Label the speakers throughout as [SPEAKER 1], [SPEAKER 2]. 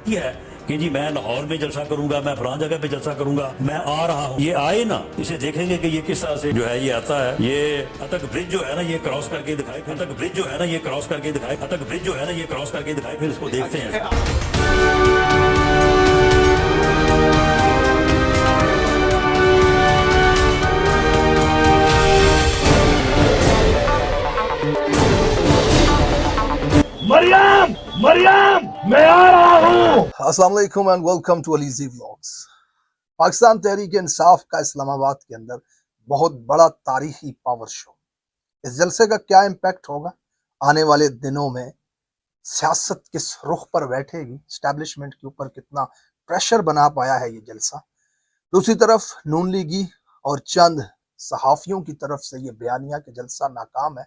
[SPEAKER 1] یہ ہے کہ جی میں لاہور میں جلسہ کروں گا، میں فلاں جگہ پہ جلسہ کروں گا، میں آ رہا ہوں، یہ آئے نا، اسے دیکھیں گے کہ یہ کس طرح سے جو ہے یہ آتا ہے. یہ اتک برج جو ہے نا یہ کراس کر کے دکھائے، اتک برج جو ہے نا یہ کراس کر کے دکھائے، اتک برج جو ہے نا یہ کراس کر کے دکھائے، پھر اس کو دیکھتے ہیں.
[SPEAKER 2] مریم مریم میں آ رہا ہوں.
[SPEAKER 3] السلام علیکم and welcome to Alizey vlogs. Pakistan Tehreek Insaf کا اسلام آباد کے اندر بہت بڑا تاریخی پاور شو. اس جلسے کا کیا امپیکٹ ہوگا آنے والے دنوں میں؟ سیاست کس رخ پر بیٹھے گی؟ اسٹیبلشمنٹ کے اوپر کتنا پریشر بنا پایا ہے یہ جلسہ؟ دوسری طرف نون لیگی اور چند صحافیوں کی طرف سے یہ بیانیہ کہ جلسہ ناکام ہے.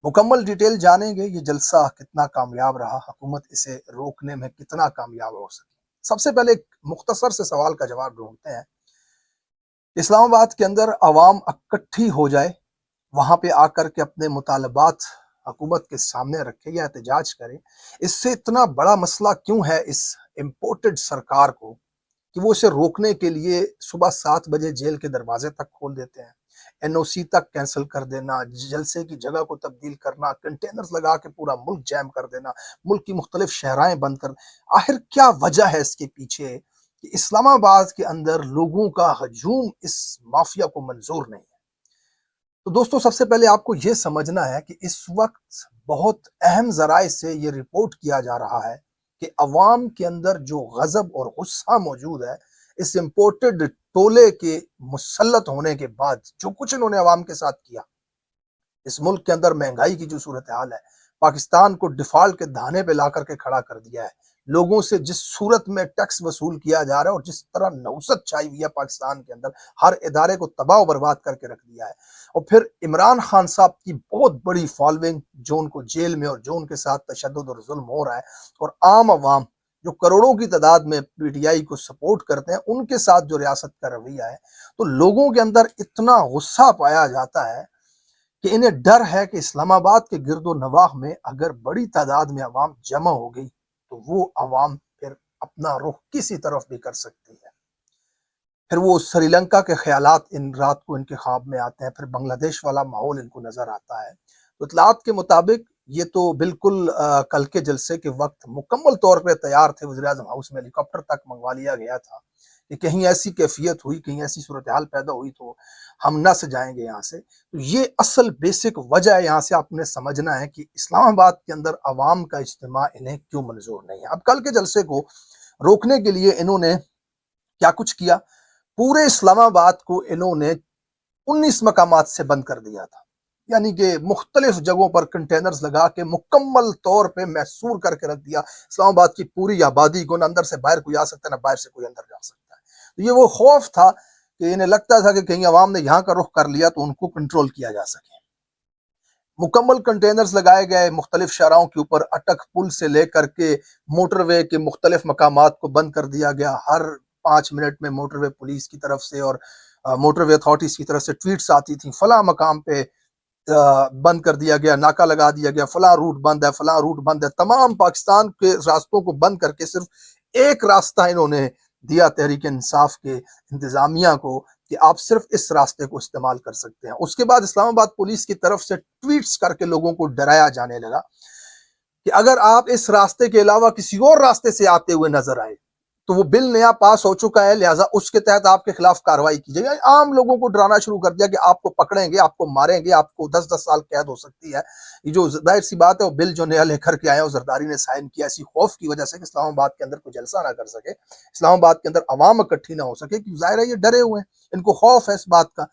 [SPEAKER 3] مکمل ڈیٹیل جانیں گے یہ جلسہ کتنا کامیاب رہا، حکومت اسے روکنے میں کتنا کامیاب ہو سکی. سب سے پہلے ایک مختصر سے سوال کا جواب ڈھونڈتے ہیں. اسلام آباد کے اندر عوام اکٹھی ہو جائے، وہاں پہ آ کر کے اپنے مطالبات حکومت کے سامنے رکھے یا احتجاج کرے، اس سے اتنا بڑا مسئلہ کیوں ہے اس امپورٹڈ سرکار کو کہ وہ اسے روکنے کے لیے صبح 7 بجے جیل کے دروازے تک کھول دیتے ہیں، این او سی تک کینسل کر دینا، جلسے کی جگہ کو تبدیل کرنا، کنٹینرز لگا کے پورا ملک جیم کر دینا، ملک کی مختلف شہرائیں بند کر. آخر کیا وجہ ہے اس کے پیچھے کہ اسلام آباد کے اندر لوگوں کا ہجوم اس مافیا کو منظور نہیں ہے؟ تو دوستو، سب سے پہلے آپ کو یہ سمجھنا ہے کہ اس وقت بہت اہم ذرائع سے یہ رپورٹ کیا جا رہا ہے کہ عوام کے اندر جو غضب اور غصہ موجود ہے اس امپورٹڈ ٹولے کے مسلط ہونے کے بعد، جو کچھ انہوں نے عوام کے ساتھ کیا، اس ملک کے اندر مہنگائی کی جو صورتحال ہے، پاکستان کو ڈیفالٹ کے دھانے پہ لا کر کے کھڑا کر دیا ہے، لوگوں سے جس صورت میں ٹیکس وصول کیا جا رہا ہے اور جس طرح نوست چھائی ہوئی ہے پاکستان کے اندر، ہر ادارے کو تباہ و برباد کر کے رکھ دیا ہے. اور پھر عمران خان صاحب کی بہت بڑی فالوئنگ، جو ان کو جیل میں اور جو ان کے ساتھ تشدد اور ظلم ہو رہا ہے، اور عام عوام جو کروڑوں کی تعداد میں پی ٹی آئی کو سپورٹ کرتے ہیں، ان کے ساتھ جو ریاست کا رویہ ہے، تو لوگوں کے اندر اتنا غصہ پایا جاتا ہے کہ انہیں ڈر ہے کہ اسلام آباد کے گرد و نواح میں اگر بڑی تعداد میں عوام جمع ہو گئی تو وہ عوام پھر اپنا رخ کسی طرف بھی کر سکتی ہے. پھر وہ سری لنکا کے خیالات ان رات کو ان کے خواب میں آتے ہیں، پھر بنگلہ دیش والا ماحول ان کو نظر آتا ہے. تو اطلاعات کے مطابق یہ تو بالکل کل کے جلسے کے وقت مکمل طور پہ تیار تھے، وزیر اعظم ہاؤس میں ہیلی کاپٹر تک منگوا لیا گیا تھا کہ کہیں ایسی کیفیت ہوئی، کہیں ایسی صورتحال پیدا ہوئی تو ہم نہ سے جائیں گے یہاں سے. تو یہ اصل بیسک وجہ ہے، یہاں سے آپ نے سمجھنا ہے کہ اسلام آباد کے اندر عوام کا اجتماع انہیں کیوں منظور نہیں ہے. اب کل کے جلسے کو روکنے کے لیے انہوں نے کیا کچھ کیا؟ پورے اسلام آباد کو انہوں نے 19 مقامات سے بند کر دیا تھا، یعنی کہ مختلف جگہوں پر کنٹینرز لگا کے مکمل طور پہ محصور کر کے رکھ دیا اسلام آباد کی پوری آبادی کو. نہ اندر سے باہر کوئی آ سکتا ہے، نہ باہر سے کوئی اندر جا سکتا ہے. تو یہ وہ خوف تھا کہ انہیں لگتا تھا کہ کہیں عوام نے یہاں کا رخ کر لیا تو ان کو کنٹرول کیا جا سکے. مکمل کنٹینرز لگائے گئے مختلف شہروں کے اوپر، اٹک پل سے لے کر کے موٹر وے کے مختلف مقامات کو بند کر دیا گیا. ہر 5 منٹ میں موٹر وے پولیس کی طرف سے اور موٹر وے اتھارٹیز کی طرف سے ٹویٹس آتی تھیں، فلاں مقام پہ بند کر دیا گیا، ناکہ لگا دیا گیا، فلاں روٹ بند ہے، فلاں روٹ بند ہے. تمام پاکستان کے راستوں کو بند کر کے صرف ایک راستہ انہوں نے دیا تحریک انصاف کے انتظامیہ کو کہ آپ صرف اس راستے کو استعمال کر سکتے ہیں. اس کے بعد اسلام آباد پولیس کی طرف سے ٹویٹس کر کے لوگوں کو ڈرایا جانے لگا کہ اگر آپ اس راستے کے علاوہ کسی اور راستے سے آتے ہوئے نظر آئے تو وہ بل نیا پاس ہو چکا ہے، لہٰذا اس کے تحت آپ کے خلاف کارروائی کی جائے گی. عام لوگوں کو ڈرانا شروع کر دیا کہ آپ کو پکڑیں گے، آپ کو ماریں گے، آپ کو 10 سال قید ہو سکتی ہے. یہ جو ظاہر سی بات ہے، وہ بل جو نیا لے کر کے آئے اور زرداری نے سائن کیا اسی خوف کی وجہ سے کہ اسلام آباد کے اندر کوئی جلسہ نہ کر سکے، اسلام آباد کے اندر عوام اکٹھی نہ ہو سکے، کہ ظاہر ہے یہ ڈرے ہوئے ہیں، ان کو خوف ہے اس بات کا.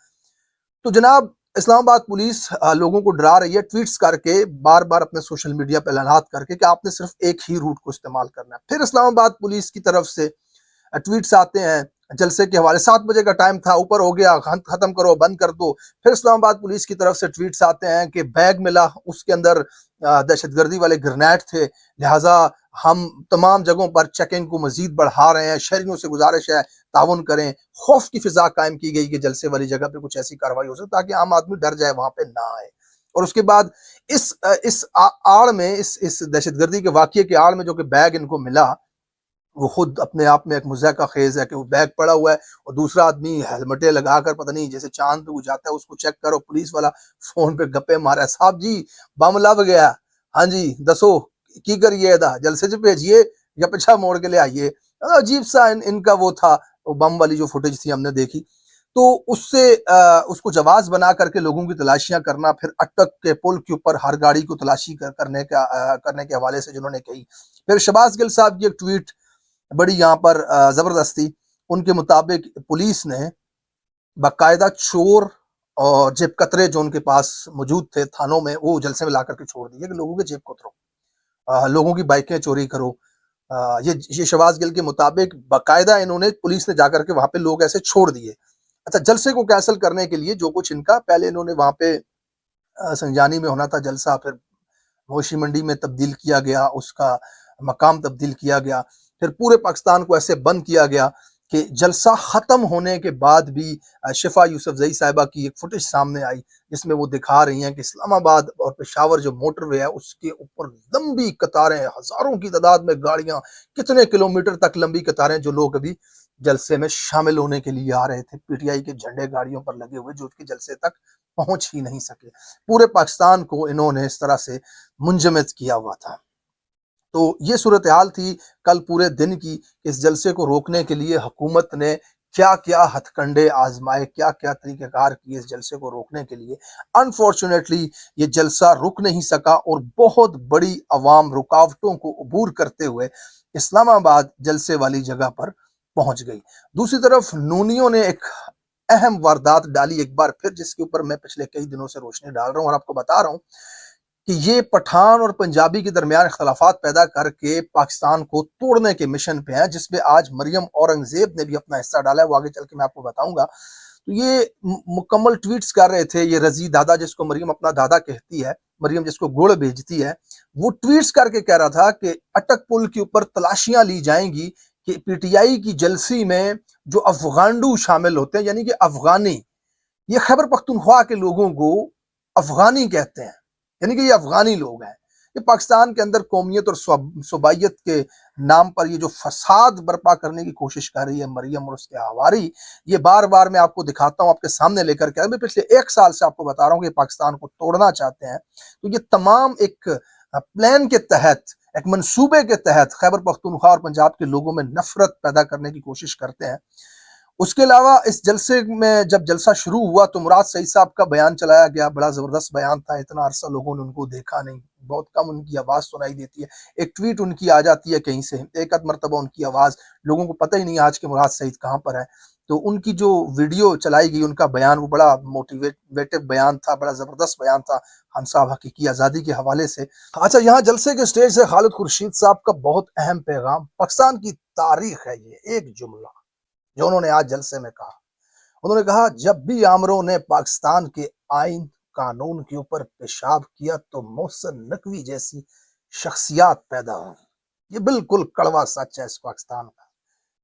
[SPEAKER 3] تو جناب اسلام آباد پولیس لوگوں کو ڈرا رہی ہے ٹویٹس کر کے، بار بار اپنے سوشل میڈیا پہ اعلانات کر کے کہ آپ نے صرف ایک ہی روٹ کو استعمال کرنا ہے. پھر اسلام آباد پولیس کی طرف سے ٹویٹس آتے ہیں جلسے کے حوالے، 7 بجے کا ٹائم تھا، اوپر ہو گیا، ختم کرو، بند کر دو. پھر اسلام آباد پولیس کی طرف سے ٹویٹس آتے ہیں کہ بیگ ملا، اس کے اندر دہشت گردی والے گرنیڈ تھے، لہٰذا ہم تمام جگہوں پر چیکنگ کو مزید بڑھا رہے ہیں، شہریوں سے گزارش ہے تعاون کریں. خوف کی فضا قائم کی گئی کہ جلسے والی جگہ پہ کچھ ایسی کارروائی ہو سکے تاکہ عام آدمی ڈر جائے، وہاں پہ نہ آئے. اور اس کے بعد اس آڑ میں، اس دہشت گردی کے واقعے کے آڑ میں جو کہ بیگ ان کو ملا، وہ خود اپنے آپ میں ایک مضحکہ خیز ہے کہ وہ بیگ پڑا ہوا ہے اور دوسرا آدمی ہیلمٹیں لگا کر پتہ نہیں جیسے چاند پہ وہ جاتا ہے اس کو چیک کرو، پولیس والا فون پہ گپے مارا ہے، صاحب جی بم لب گیا، ہاں جی دسو کی کریے دا جلسے چ بھیجیے یا پیچھا موڑ کے لے آئیے۔ عجیب سا ان کا وہ تھا، وہ بم والی جو فوٹیج تھی ہم نے دیکھی، تو اس سے اس کو جواز بنا کر کے لوگوں کی تلاشیاں کرنا، پھر اٹک کے پل کے اوپر ہر گاڑی کو تلاشی کرنے کے حوالے سے جنہوں نے کہی، پھر شہباز گل صاحب کی ایک ٹویٹ بڑی یہاں پر زبردستی، ان کے مطابق پولیس نے باقاعدہ چور اور جیب کترے جو ان کے پاس موجود تھے تھانوں میں، وہ جلسے میں لا کر کے چھوڑ دیے کہ لوگوں کے جیب کترو، لوگوں کی بائکیں چوری کرو۔ یہ شہباز گل کے مطابق باقاعدہ انہوں نے پولیس نے جا کر کے وہاں پہ لوگ ایسے چھوڑ دیے۔ اچھا، جلسے کو کینسل کرنے کے لیے جو کچھ ان کا، پہلے انہوں نے وہاں پہ سنجانی میں ہونا تھا جلسہ، پھر موشی منڈی میں تبدیل کیا گیا، اس کا مقام تبدیل کیا گیا، پھر پورے پاکستان کو ایسے بند کیا گیا کہ جلسہ ختم ہونے کے بعد بھی شفا یوسف زئی صاحبہ کی ایک فوٹیج سامنے آئی جس میں وہ دکھا رہی ہیں کہ اسلام آباد اور پشاور جو موٹر وے ہے اس کے اوپر لمبی قطاریں، ہزاروں کی تعداد میں گاڑیاں، کتنے کلومیٹر تک لمبی قطاریں، جو لوگ ابھی جلسے میں شامل ہونے کے لیے آ رہے تھے، پی ٹی آئی کے جھنڈے گاڑیوں پر لگے ہوئے، جو کہ جلسے تک پہنچ ہی نہیں سکے۔ پورے پاکستان کو انہوں نے اس طرح سے منجمد کیا ہوا تھا۔ تو یہ صورتحال تھی کل پورے دن کی، اس جلسے کو روکنے کے لیے حکومت نے کیا کیا ہتھ کنڈے آزمائے، کیا کیا طریقہ کار کیے اس جلسے کو روکنے کے لیے۔ انفارچونیٹلی یہ جلسہ رک نہیں سکا اور بہت بڑی عوام رکاوٹوں کو عبور کرتے ہوئے اسلام آباد جلسے والی جگہ پر پہنچ گئی۔ دوسری طرف نونیوں نے ایک اہم واردات ڈالی ایک بار پھر، جس کے اوپر میں پچھلے کئی دنوں سے روشنی ڈال رہا ہوں اور آپ کو بتا رہا ہوں کہ یہ پٹھان اور پنجابی کے درمیان اختلافات پیدا کر کے پاکستان کو توڑنے کے مشن پہ ہیں، جس پہ آج مریم اورنگزیب نے بھی اپنا حصہ ڈالا ہے، وہ آگے چل کے میں آپ کو بتاؤں گا۔ تو یہ مکمل ٹویٹس کر رہے تھے، یہ رضی دادا جس کو مریم اپنا دادا کہتی ہے، مریم جس کو گڑ بھیجتی ہے، وہ ٹویٹس کر کے کہہ رہا تھا کہ اٹک پل کے اوپر تلاشیاں لی جائیں گی کہ پی ٹی آئی کی جلسی میں جو افغانڈو شامل ہوتے ہیں، یعنی کہ افغانی، یہ خیبر پختونخوا کے لوگوں کو افغانی کہتے ہیں، یعنی کہ یہ افغانی لوگ ہیں۔ یہ پاکستان کے اندر قومیت اور صوبائیت کے نام پر یہ جو فساد برپا کرنے کی کوشش کر رہی ہے مریم اور اس کے حواری، یہ بار بار میں آپ کو دکھاتا ہوں، آپ کے سامنے لے کر کے، میں پچھلے 1 سال سے آپ کو بتا رہا ہوں کہ پاکستان کو توڑنا چاہتے ہیں۔ تو یہ تمام ایک پلان کے تحت، ایک منصوبے کے تحت خیبر پختونخوا اور پنجاب کے لوگوں میں نفرت پیدا کرنے کی کوشش کرتے ہیں۔ اس کے علاوہ اس جلسے میں جب جلسہ شروع ہوا تو مراد سعید صاحب کا بیان چلایا گیا، بڑا زبردست بیان تھا، اتنا عرصہ لوگوں نے ان کو دیکھا نہیں، بہت کم ان کی آواز سنائی دیتی ہے، ایک ٹویٹ ان کی آ جاتی ہے کہیں سے، ایک آدھ مرتبہ ان کی آواز، لوگوں کو پتہ ہی نہیں آج کے مراد سعید کہاں پر ہے۔ تو ان کی جو ویڈیو چلائی گئی، ان کا بیان، وہ بڑا موٹیویٹو بیان تھا، بڑا زبردست بیان تھا ہم صاحب حقیقی آزادی کے حوالے سے۔ اچھا، یہاں جلسے کے سٹیج سے خالد خورشید صاحب کا بہت اہم پیغام، پاکستان کی تاریخ ہے یہ ایک جملہ جو انہوں نے آج جلسے میں کہا۔ انہوں نے کہا جب بھی آمروں نے پاکستان کے آئین قانون کے اوپر پیشاب کیا تو محسن نقوی جیسی شخصیات پیدا ہوئی۔ یہ بالکل کڑوا سچ ہے اس پاکستان کا۔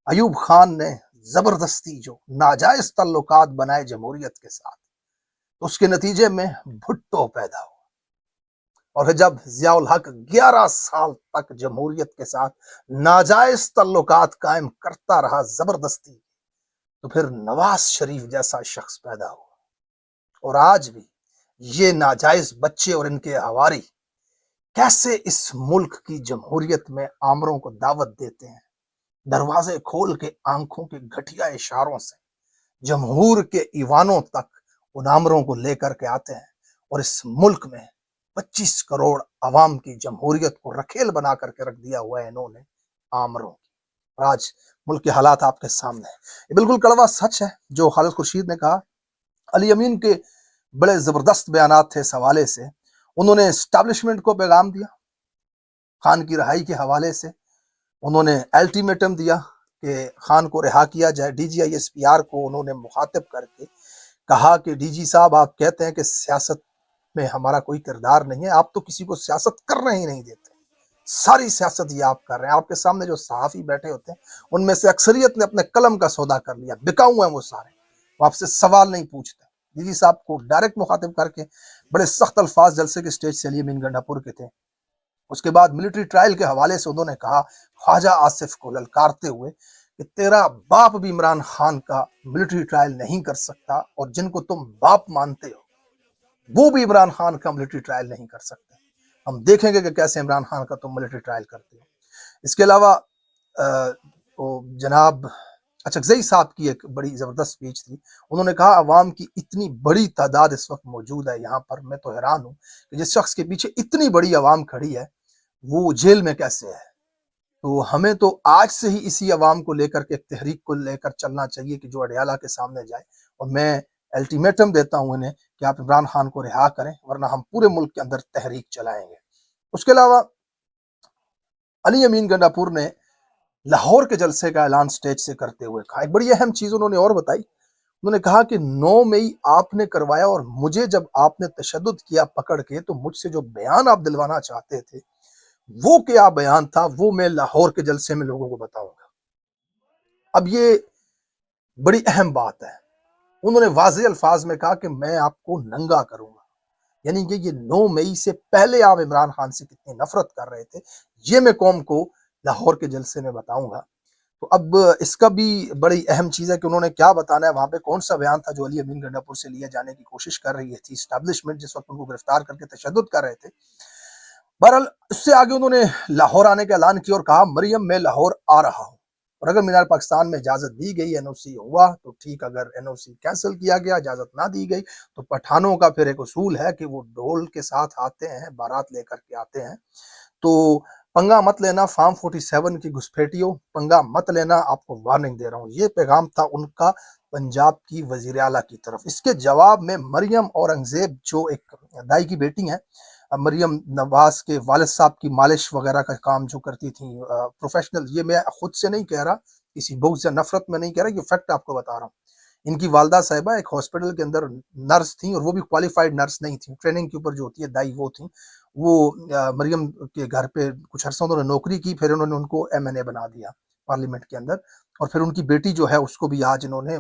[SPEAKER 3] ایوب خان نے زبردستی جو ناجائز تعلقات بنائے جمہوریت کے ساتھ، اس کے نتیجے میں بھٹو پیدا ہوا، اور پھر جب ضیاء الحق 11 سال تک جمہوریت کے ساتھ ناجائز تعلقات قائم کرتا رہا زبردستی، تو پھر نواز شریف جیسا شخص پیدا ہوا، اور آج بھی یہ ناجائز بچے اور ان کے حواری کیسے اس ملک کی جمہوریت میں آمروں کو دعوت دیتے ہیں، دروازے کھول کے آنکھوں کے گھٹیا اشاروں سے جمہور کے ایوانوں تک ان آمروں کو لے کر کے آتے ہیں، اور اس ملک میں 25 کروڑ عوام کی جمہوریت کو رکھیل بنا کر کے رکھ دیا ہوا ہے انہوں نے آمروں کی۔ اور آج ملک کے حالات آپ کے سامنے ہیں۔ یہ بالکل کڑوا سچ ہے جو خالد خورشید نے کہا۔ علی امین کے بڑے زبردست بیانات تھے اس حوالے سے، انہوں نے اسٹیبلشمنٹ کو پیغام دیا، خان کی رہائی کے حوالے سے انہوں نے الٹیمیٹم دیا کہ خان کو رہا کیا جائے۔ D G I S P R کو انہوں نے مخاطب کر کے کہا کہ ڈی جی صاحب آپ کہتے ہیں کہ سیاست میں ہمارا کوئی کردار نہیں ہے، آپ تو کسی کو سیاست کرنے ہی نہیں دیتے، ساری سیاست یہ آپ کر رہے ہیں۔ آپ کے سامنے جو صحافی بیٹھے ہوتے ہیں ان میں سے اکثریت نے اپنے قلم کا سودا کر لیا، بکاؤ ہیں وہ سارے، وہ آپ سے سوال نہیں پوچھتے۔ ڈی جی صاحب کو ڈائریکٹ مخاطب کر کے بڑے سخت الفاظ جلسے کے سٹیج سے علی امین گنڈا پور کے تھے، اس کے بعد ملٹری ٹرائل کے حوالے سے انہوں نے کہا خواجہ آصف کو للکارتے ہوئے کہ تیرا باپ بھی عمران خان کا ملٹری ٹرائل نہیں کر سکتا، اور جن کو تم باپ مانتے ہو وہ بھی عمران خان کا ملٹری ٹرائل نہیں کر سکتے۔ ہم دیکھیں گے کہ کیسے عمران خان کا تم ملٹری ٹرائل کرتے ہو۔ اس کے علاوہ جناب اچکزئی صاحب کی ایک بڑی زبردست سپیچ تھی۔ انہوں نے کہا عوام کی اتنی بڑی تعداد اس وقت موجود ہے یہاں پر، میں تو حیران ہوں کہ جس شخص کے پیچھے اتنی بڑی عوام کھڑی ہے وہ جیل میں کیسے ہے۔ تو ہمیں تو آج سے ہی اسی عوام کو لے کر کے، ایک تحریک کو لے کر چلنا چاہیے کہ جو اڈیالہ کے سامنے جائے، اور میں الٹیمیٹم دیتا ہوں انہیں کہ آپ عمران خان کو رہا کریں، ورنہ ہم پورے ملک کے اندر تحریک چلائیں گے۔ اس کے علاوہ علی امین گنڈا پور نے لاہور کے جلسے کا اعلان سٹیج سے کرتے ہوئے کہا، ایک بڑی اہم چیز انہوں نے اور بتائی۔ انہوں نے کہا کہ 9 مئی آپ نے کروایا، اور مجھے جب آپ نے تشدد کیا پکڑ کے، تو مجھ سے جو بیان آپ دلوانا چاہتے تھے وہ کیا بیان تھا، وہ میں لاہور کے جلسے میں لوگوں کو بتاؤں گا۔ اب یہ بڑی اہم بات ہے۔ انہوں نے واضح الفاظ میں کہا کہ میں آپ کو ننگا کروں گا، یعنی کہ یہ 9 مئی سے پہلے آپ عمران خان سے کتنی نفرت کر رہے تھے، یہ میں قوم کو لاہور کے جلسے میں بتاؤں گا۔ تو اب اس کا بھی بڑی اہم چیز ہے کہ انہوں نے کیا بتانا ہے، وہاں پہ کون سا بیان تھا جو علی امین گنڈا پور سے لیا جانے کی کوشش کر رہی تھی اسٹیبلشمنٹ، جس وقت ان کو گرفتار کر کے تشدد کر رہے تھے۔ بہرحال اس سے آگے انہوں نے لاہور آنے کا اعلان کیا اور کہا مریم میں لاہور آ رہا ہوں، اور اگر مینار پاکستان میں اجازت دی گئی، این او سی ہوا تو ٹھیک، اگر این او سی کینسل کیا گیا، اجازت نہ دی گئی، تو پٹھانوں کا پھر ایک اصول ہے کہ وہ ڈھول کے ساتھ آتے ہیں، بارات لے کر کے آتے ہیں۔ تو پنگا مت لینا فارم 47 کی گھسپیٹیوں، پنگا مت لینا، آپ کو وارننگ دے رہا ہوں۔ یہ پیغام تھا ان کا پنجاب کی وزیر اعلیٰ کی طرف۔ اس کے جواب میں مریم اورنگزیب جو ایک دائی کی بیٹی ہیں، مریم نواز کے والد صاحب کی مالش وغیرہ کا کام جو کرتی تھیں، پروفیشنل، یہ میں خود سے نہیں کہہ رہا، کسی بغض یا نفرت میں نہیں کہہ رہا، یہ فیکٹ آپ کو بتا رہا ہوں۔ ان کی والدہ صاحبہ ایک ہاسپٹل کے اندر نرس تھیں، اور وہ بھی کوالیفائڈ نرس نہیں تھیں، ٹریننگ کے اوپر جو ہوتی ہے دائی وہ تھیں۔ وہ مریم کے گھر پہ کچھ عرصہ انہوں نے نوکری کی، پھر انہوں نے ان کو ایم این اے بنا دیا پارلیمنٹ کے اندر، اور پھر ان کی بیٹی جو ہے اس کو بھی آج انہوں نے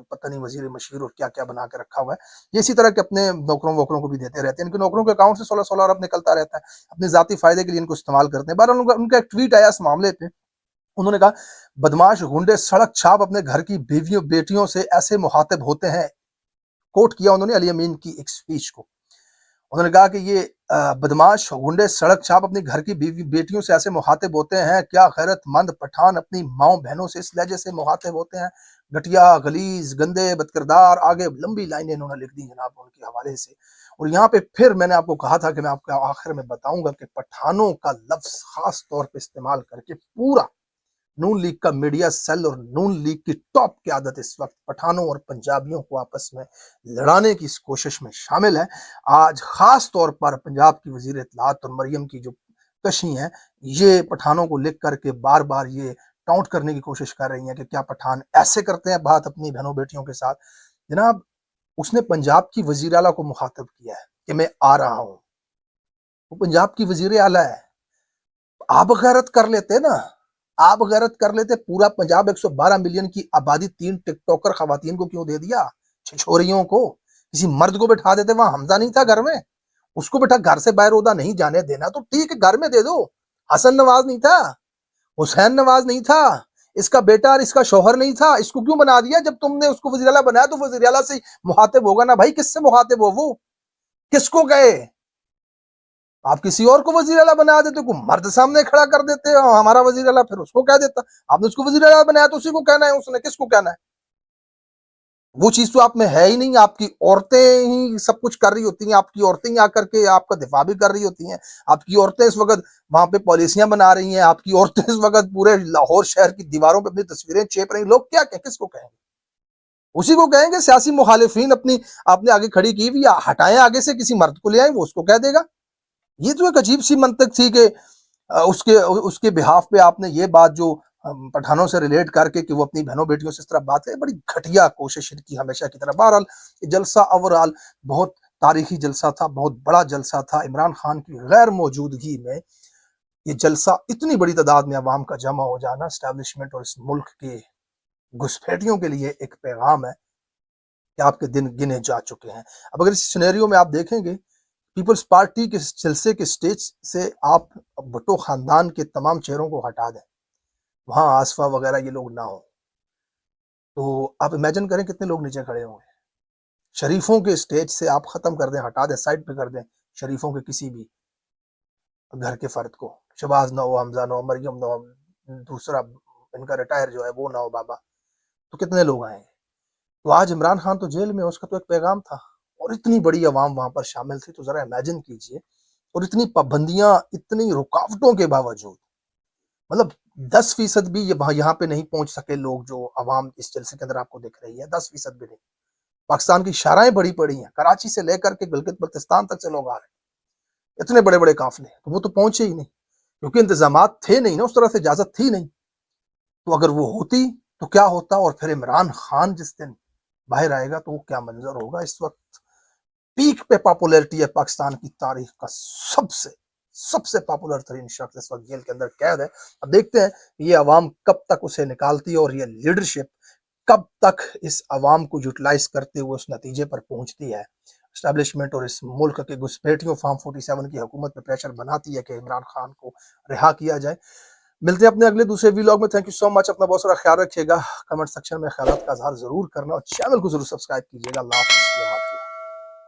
[SPEAKER 3] پتہ نہیں وزیر مشیر اور کیا کیا بنا کے رکھا ہوا ہے۔ یہ اسی طرح کے اپنے نوکروں ووکروں کو بھی دیتے رہتے ہیں، ان کے نوکروں کے اکاؤنٹ سے 16 ارب نکلتا رہتا ہے، اپنے ذاتی فائدے کے لیے ان کو استعمال کرتے ہیں۔ بہرحال ان کا ایک ٹویٹ آیا اس معاملے پہ، انہوں نے کہا بدماش گنڈے سڑک چھاپ اپنے گھر کی بیویوں بیٹیوں سے ایسے مخاطب ہوتے ہیں۔ کوٹ کیا انہوں نے علی امین کی ایک سپیچ کو، انہوں نے کہا کہ یہ بدماش گنڈے سڑک چھاپ اپنی گھر کی بیوی بیٹیوں سے ایسے مخاطب ہوتے ہیں، کیا غیرت مند پٹھان اپنی ماؤں بہنوں سے اس لہجے سے مخاطب ہوتے ہیں؟ گھٹیا، غلیظ، گندے، بدکردار، آگے لمبی لائنیں انہوں نے لکھ دی جناب ان کے حوالے سے۔ اور یہاں پہ پھر میں نے آپ کو کہا تھا کہ میں آپ کو آخر میں بتاؤں گا کہ پٹھانوں کا لفظ خاص طور پہ استعمال کر کے پورا نون لیگ کا میڈیا سیل اور نون لیگ کی ٹاپ قیادت اس وقت پٹھانوں اور پنجابیوں کو آپس میں لڑانے کی اس کوشش میں شامل ہے۔ آج خاص طور پر پنجاب کی وزیر اطلاعات اور مریم کی جو کشی ہیں، یہ پٹھانوں کو لکھ کر کے بار بار یہ ٹاؤنٹ کرنے کی کوشش کر رہی ہیں کہ کیا پٹھان ایسے کرتے ہیں بات اپنی بہنوں بیٹیوں کے ساتھ۔ جناب اس نے پنجاب کی وزیر اعلیٰ کو مخاطب کیا ہے کہ میں آ رہا ہوں، وہ پنجاب کی وزیر اعلیٰ ہے۔ آپ غیرت کر لیتے نا، آپ غیرت کر لیتے، پورا پنجاب 112 ملین کی آبادی 3 ٹک ٹاکر خواتین کو کیوں دے دیا، چھچوریوں کو؟ کسی مرد کو بٹھا دیتے، وہاں حمزہ نہیں تھا گھر میں، اس کو بٹھا گھر سے باہر عہدہ نہیں جانے دینا تو ٹھیک ہے گھر میں دے دو۔ حسن نواز نہیں تھا، حسین نواز نہیں تھا، اس کا بیٹا اور اس کا شوہر نہیں تھا، اس کو کیوں بنا دیا؟ جب تم نے اس کو وزیر اعلیٰ بنایا تو وزیر اعلیٰ سے مخاطب ہوگا نا بھائی، کس سے مخاطب ہو؟ وہ کس کو کہے؟ آپ کسی اور کو وزیر اعلیٰ بنا دیتے، کو مرد سامنے کھڑا کر دیتے، ہمارا وزیر اعلیٰ، پھر اس کو کہہ دیتا۔ آپ نے اس کو وزیر اعلیٰ بنایا تو اسی کو کہنا ہے، اس نے کس کو کہنا ہے؟ وہ چیز تو آپ میں ہے ہی نہیں، آپ کی عورتیں ہی سب کچھ کر رہی ہوتی ہیں، آپ کی عورتیں ہی آ کر کے آپ کا دفاع بھی کر رہی ہوتی ہیں، آپ کی عورتیں اس وقت وہاں پہ پالیسیاں بنا رہی ہیں، آپ کی عورتیں اس وقت پورے لاہور شہر کی دیواروں پہ اپنی تصویریں چیپ رہی ہیں۔ لوگ کیا کہیں، کس کو کہیں گے؟ اسی کو کہیں گے سیاسی مخالفین اپنی آپ نے آگے کھڑی کی ہوئی، ہٹائیں آگے سے، کسی مرد کو لے آئیں، وہ اس کو کہہ دے گا۔ یہ تو ایک عجیب سی منطق تھی کہ اس کے بہاف پہ آپ نے یہ بات جو پٹھانوں سے ریلیٹ کر کے کہ وہ اپنی بہنوں بیٹیوں سے اس طرح بات ہے، بڑی گھٹیا کوشش کی ہمیشہ کی طرح۔ بہرحال یہ جلسہ اوورال بہت تاریخی جلسہ تھا، بہت بڑا جلسہ تھا۔ عمران خان کی غیر موجودگی میں یہ جلسہ، اتنی بڑی تعداد میں عوام کا جمع ہو جانا، اسٹیبلشمنٹ اور اس ملک کے گھسپیٹیوں کے لیے ایک پیغام ہے کہ آپ کے دن گنے جا چکے ہیں۔ اب اگر اس سینیریو میں آپ دیکھیں گے، پیپلز پارٹی کے جلسے کے سٹیج سے آپ بھٹو خاندان کے تمام چہروں کو ہٹا دیں، وہاں آصفہ وغیرہ یہ لوگ نہ ہوں، تو آپ امیجن کریں کتنے لوگ نیچے کھڑے ہوں گے۔ شریفوں کے سٹیج سے آپ ختم کر دیں، ہٹا دیں، سائڈ پہ کر دیں شریفوں کے کسی بھی گھر کے فرد کو، شباز نہ ہو، حمزہ نہ ہو، مریم نہ ہو، دوسرا ان کا ریٹائر جو ہے وہ نہ ہو بابا، تو کتنے لوگ آئیں گے؟ تو آج عمران خان تو جیل میں، اس کا تو ایک پیغام تھا، اور اتنی بڑی عوام وہاں پر شامل تھی، تو ذرا امیجن کیجئے، اور اتنی پابندیاں، اتنی رکاوٹوں کے باوجود، مطلب 10% بھی یہاں پہ نہیں پہنچ سکے لوگ، جو عوام اس جلسے کے اندر آپ کو دکھ رہی ہے، 10% بھی نہیں۔ پاکستان کی شاہراہیں بڑی پڑی ہیں، کراچی سے لے کر کے گلگت بلتستان تک سے لوگ آ رہے ہیں، اتنے بڑے بڑے قافلے، تو وہ تو پہنچے ہی نہیں، کیونکہ انتظامات تھے نہیں نا، اس طرح سے اجازت تھی نہیں۔ تو اگر وہ ہوتی تو کیا ہوتا، اور پھر عمران خان جس دن باہر آئے گا تو وہ کیا منظر ہوگا۔ اس وقت پیک پہ پاپولیرٹی ہے پاکستان کی تاریخ کا، سب سے پاپولر ترین شخص اس وقت جیل کے اندر قید ہے۔ اب دیکھتے ہیں یہ عوام کب تک اسے نکالتی ہے، اور یہ لیڈرشپ کب تک اس عوام کو یوٹیلائز کرتے ہوئے اس نتیجے پر پہنچتی ہے، اسٹیبلشمنٹ اور اس ملک کے گھسپیٹیوں فارم 47 کی حکومت پہ پریشر بناتی ہے کہ عمران خان کو رہا کیا جائے۔ ملتے ہیں اپنے اگلے دوسرے ویلاگ میں۔ تھینک یو سو مچ، اپنا بہت سارا خیال رکھیے گا، کمنٹ سیکشن میں خیالات کا اظہار ضرور کرنا، اور چینل کو ضرور سبسکرائب کیجیے گا۔ اللہ حافظ۔